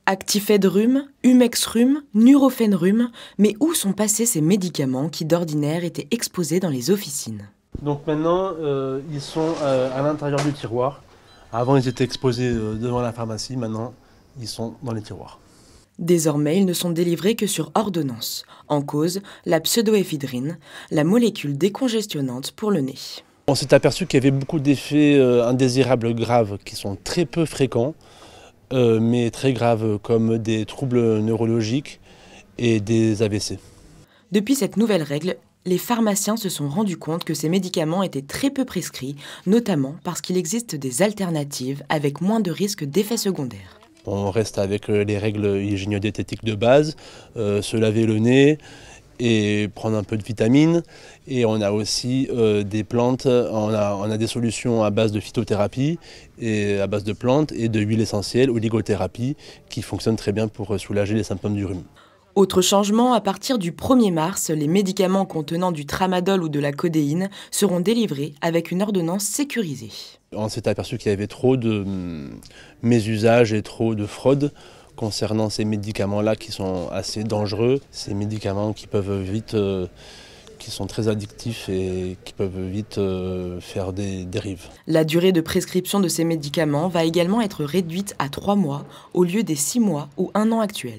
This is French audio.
Actifed-Rhum, Humex-Rhum, Nurofen-Rhum, mais où sont passés ces médicaments qui d'ordinaire étaient exposés dans les officines? Donc maintenant, ils sont à l'intérieur du tiroir. Avant, ils étaient exposés devant la pharmacie. Maintenant, ils sont dans les tiroirs. Désormais, ils ne sont délivrés que sur ordonnance. En cause, la pseudoéphédrine, la molécule décongestionnante pour le nez. On s'est aperçu qu'il y avait beaucoup d'effets indésirables graves qui sont très peu fréquents, mais très graves, comme des troubles neurologiques et des AVC. Depuis cette nouvelle règle, les pharmaciens se sont rendus compte que ces médicaments étaient très peu prescrits, notamment parce qu'il existe des alternatives avec moins de risques d'effets secondaires. On reste avec les règles hygiéno-diététiques de base, se laver le nez et prendre un peu de vitamines. Et on a aussi des plantes, on a des solutions à base de phytothérapie, et à base de plantes et de huile essentielle, oligothérapie, qui fonctionnent très bien pour soulager les symptômes du rhume. Autre changement, à partir du 1er mars, les médicaments contenant du tramadol ou de la codéine seront délivrés avec une ordonnance sécurisée. On s'est aperçu qu'il y avait trop de mésusages et trop de fraude concernant ces médicaments-là qui sont assez dangereux. Ces médicaments qui peuvent vite, qui sont très addictifs et qui peuvent vite faire des dérives. La durée de prescription de ces médicaments va également être réduite à 3 mois au lieu des 6 mois ou 1 an actuels.